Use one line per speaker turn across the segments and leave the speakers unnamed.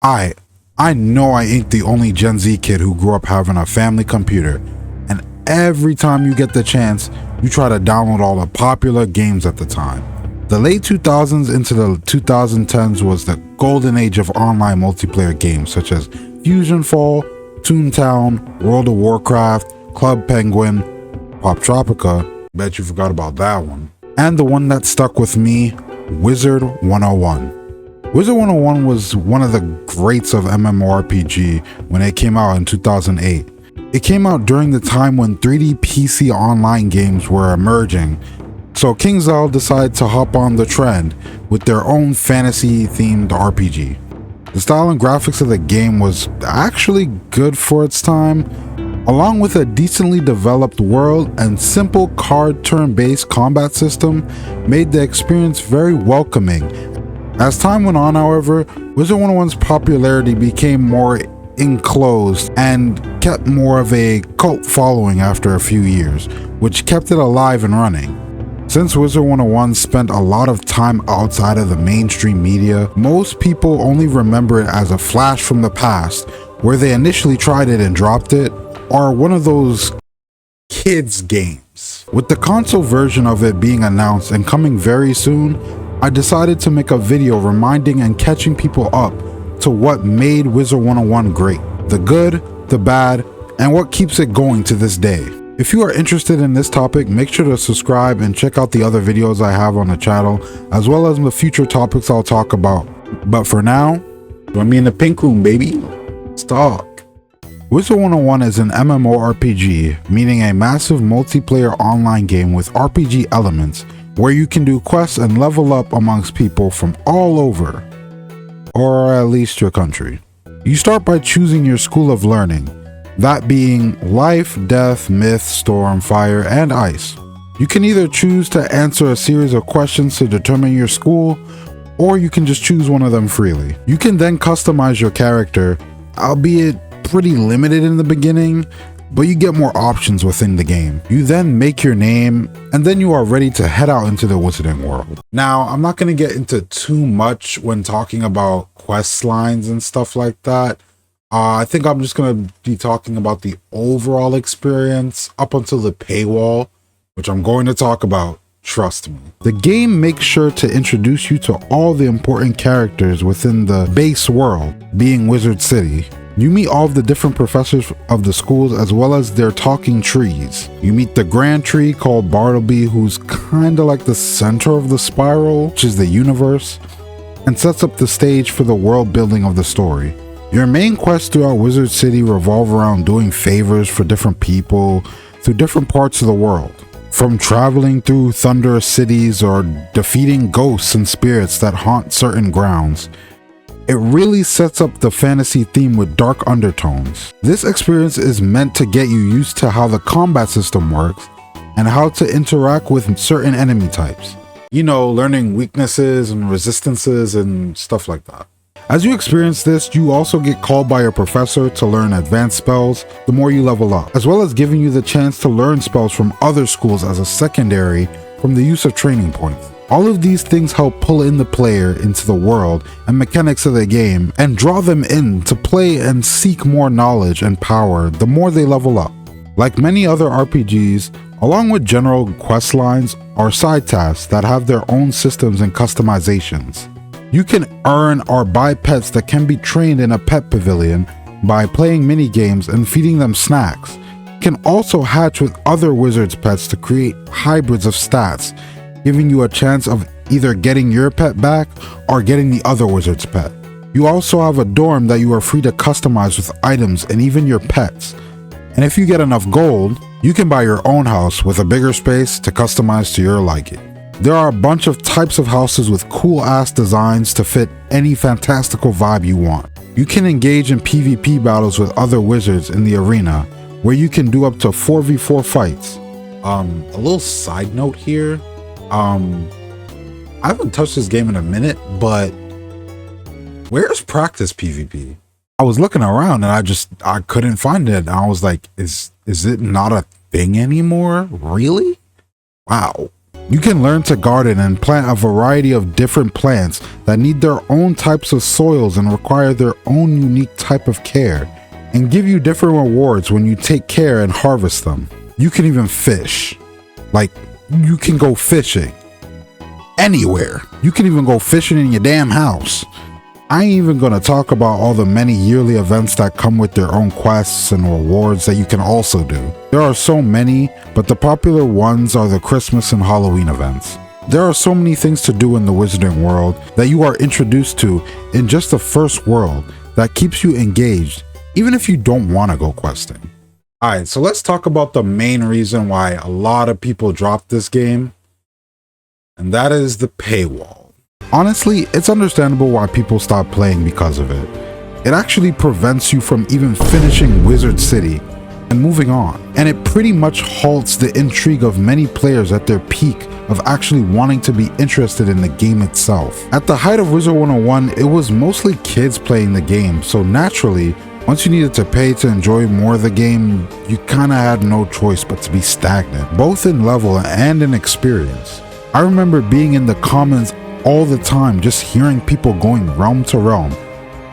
I know I ain't the only Gen Z kid who grew up having a family computer, and every time you get the chance, you try to download all the popular games at the time. The late 2000s into the 2010s was the golden age of online multiplayer games such as Fusion Fall, Toontown, World of Warcraft, Club Penguin, Pop Tropica, bet you forgot about that one, and the one that stuck with me, Wizard101. Wizard101 was one of the greats of MMORPG when it came out in 2008. It came out during the time when 3D PC online games were emerging, so KingsIsle decided to hop on the trend with their own fantasy-themed RPG. The style and graphics of the game was actually good for its time, along with a decently developed world and simple card turn-based combat system made the experience very welcoming. As time went on, however, Wizard101's popularity became more enclosed and kept more of a cult following after a few years, which kept it alive and running. Since Wizard101 spent a lot of time outside of the mainstream media, most people only remember it as a flash from the past, where they initially tried it and dropped it, or one of those kids games. With the console version of it being announced and coming very soon, I decided to make a video reminding and catching people up to what made Wizard101 great, the good, the bad, and what keeps it going to this day. If you are interested in this topic, make sure to subscribe and check out the other videos I have on the channel, as well as the future topics I'll talk about. But for now, join me in the pink room, baby. Let's talk. Wizard101 is an MMORPG, meaning a massive multiplayer online game with RPG elements, where you can do quests and level up amongst people from all over, or at least your country. You start by choosing your school of learning, that being life, death, myth, storm, fire, and ice. You can either choose to answer a series of questions to determine your school, or you can just choose one of them freely. You can then customize your character, albeit pretty limited in the beginning, but you get more options within the game. You then make your name, and then you are ready to head out into the wizarding world. Now, I'm not going to get into too much when talking about quest lines and stuff like that. I think I'm just going to be talking about the overall experience up until the paywall, which I'm going to talk about, trust me. The game makes sure to introduce you to all the important characters within the base world, being Wizard City. You meet all of the different professors of the schools as well as their talking trees. You meet the Grand Tree called Bartleby, who's kinda like the center of the spiral, which is the universe, and sets up the stage for the world building of the story. Your main quests throughout Wizard City revolve around doing favors for different people through different parts of the world. From traveling through thunderous cities or defeating ghosts and spirits that haunt certain grounds. It really sets up the fantasy theme with dark undertones. This experience is meant to get you used to how the combat system works and how to interact with certain enemy types. You know, learning weaknesses and resistances and stuff like that. As you experience this, you also get called by your professor to learn advanced spells the more you level up, as well as giving you the chance to learn spells from other schools as a secondary from the use of training points. All of these things help pull in the player into the world and mechanics of the game and draw them in to play and seek more knowledge and power the more they level up. Like many other RPGs, along with general quest lines are side tasks that have their own systems and customizations. You can earn or buy pets that can be trained in a pet pavilion by playing mini games and feeding them snacks. You can also hatch with other wizards' pets to create hybrids of stats, giving you a chance of either getting your pet back or getting the other wizard's pet. You also have a dorm that you are free to customize with items and even your pets. And if you get enough gold, you can buy your own house with a bigger space to customize to your liking. There are a bunch of types of houses with cool ass designs to fit any fantastical vibe you want. You can engage in PvP battles with other wizards in the arena, where you can do up to 4v4 fights. A little side note here. I haven't touched this game in a minute, but where's practice PvP? I was looking around and I couldn't find it. And I was like, is it not a thing anymore? Really? Wow. You can learn to garden and plant a variety of different plants that need their own types of soils and require their own unique type of care, and give you different rewards when you take care and harvest them. You can even fish. Like, you can go fishing anywhere. You can even go fishing in your damn house. I ain't even gonna talk about all the many yearly events that come with their own quests and rewards that you can also do. There are so many, but the popular ones are the Christmas and Halloween events. There are so many things to do in the wizarding world that you are introduced to in just the first world that keeps you engaged, even if you don't want to go questing. Alright, so let's talk about the main reason why a lot of people drop this game, and that is the paywall. Honestly, it's understandable why people stop playing because of it. It actually prevents you from even finishing Wizard City and moving on, and it pretty much halts the intrigue of many players at their peak of actually wanting to be interested in the game itself. At the height of Wizard101, it was mostly kids playing the game, so naturally, once you needed to pay to enjoy more of the game, you kinda had no choice but to be stagnant, both in level and in experience. I remember being in the comments all the time, just hearing people going realm to realm,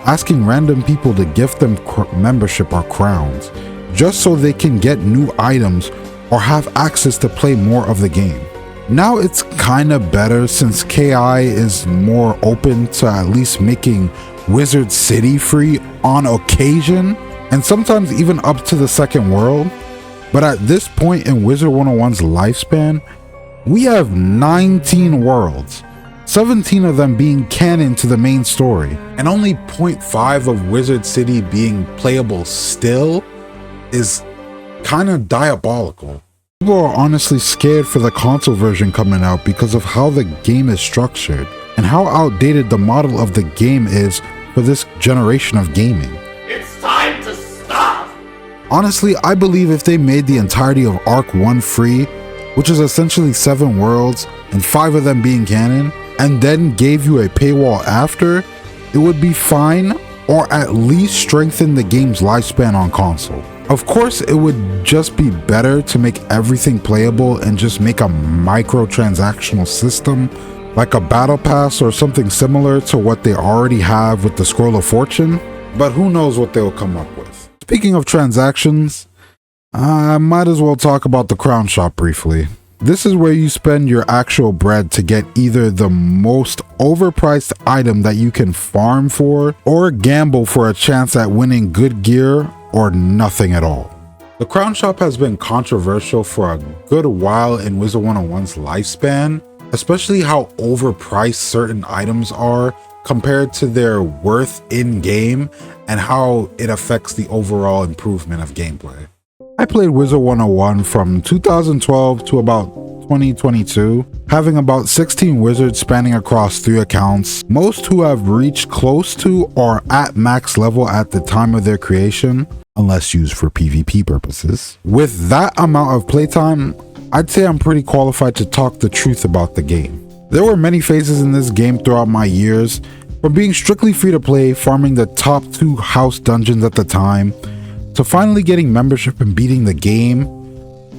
asking random people to gift them membership or crowns, just so they can get new items or have access to play more of the game. Now it's kinda better since KI is more open to at least making Wizard City free on occasion, and sometimes even up to the second world. But at this point in Wizard101's lifespan, we have 19 worlds, 17 of them being canon to the main story, and only 0.5 of Wizard City being playable still is kinda diabolical. People are honestly scared for the console version coming out because of how the game is structured and how outdated the model of the game is for this generation of gaming.
It's time to stop!
Honestly, I believe if they made the entirety of Arc 1 free, which is essentially 7 worlds and 5 of them being canon, and then gave you a paywall after, it would be fine, or at least strengthen the game's lifespan on console. Of course, it would just be better to make everything playable and just make a microtransactional system like a battle pass or something similar to what they already have with the Scroll of Fortune, but who knows what they'll come up with. Speaking of transactions, I might as well talk about the Crown Shop briefly. This is where you spend your actual bread to get either the most overpriced item that you can farm for, or gamble for a chance at winning good gear or nothing at all. The Crown Shop has been controversial for a good while in Wizard101's lifespan, especially how overpriced certain items are compared to their worth in-game and how it affects the overall improvement of gameplay. I played Wizard101 from 2012 to about 2022, having about 16 wizards spanning across 3 accounts, most who have reached close to or at max level at the time of their creation, unless used for PvP purposes. With that amount of playtime, I'd say I'm pretty qualified to talk the truth about the game. There were many phases in this game throughout my years, from being strictly free to play, farming the top 2 house dungeons at the time, to finally getting membership and beating the game,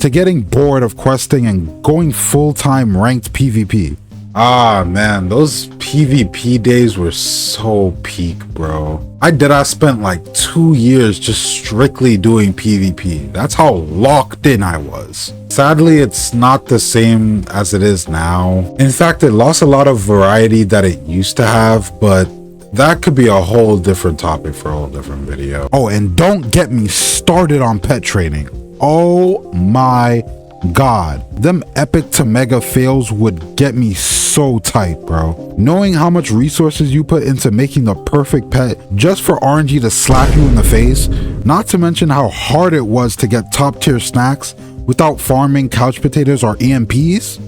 to getting bored of questing and going full-time ranked PvP. Ah man, those PvP days were so peak, bro. I spent like 2 years just strictly doing PvP. That's how locked in I was. Sadly, it's not the same as it is now. In fact, it lost a lot of variety that it used to have, but that could be a whole different topic for a whole different video. Oh, and don't get me started on pet training. Oh my god. Them epic to mega fails would get me so tight, bro. Knowing how much resources you put into making the perfect pet just for RNG to slap you in the face, not to mention how hard it was to get top tier snacks without farming couch potatoes or EMPs.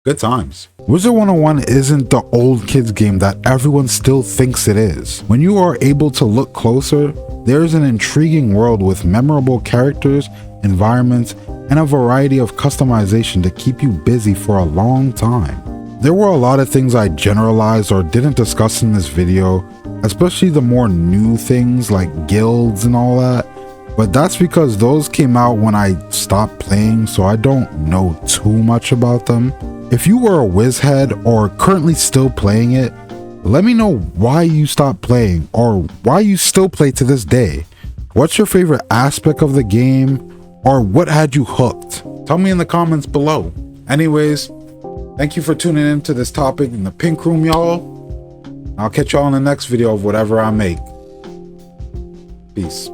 Good times. Wizard101 isn't the old kids game that everyone still thinks it is. When you are able to look closer, there is an intriguing world with memorable characters, environments, and a variety of customization to keep you busy for a long time. There were a lot of things I generalized or didn't discuss in this video, especially the more new things like guilds and all that, but that's because those came out when I stopped playing, so I don't know too much about them. If you were a Wiz head or currently still playing it, let me know why you stopped playing or why you still play to this day. What's your favorite aspect of the game, or what had you hooked? Tell me in the comments below. Anyways, thank you for tuning into this topic in the pink room, y'all. I'll catch y'all in the next video of whatever I make. Peace.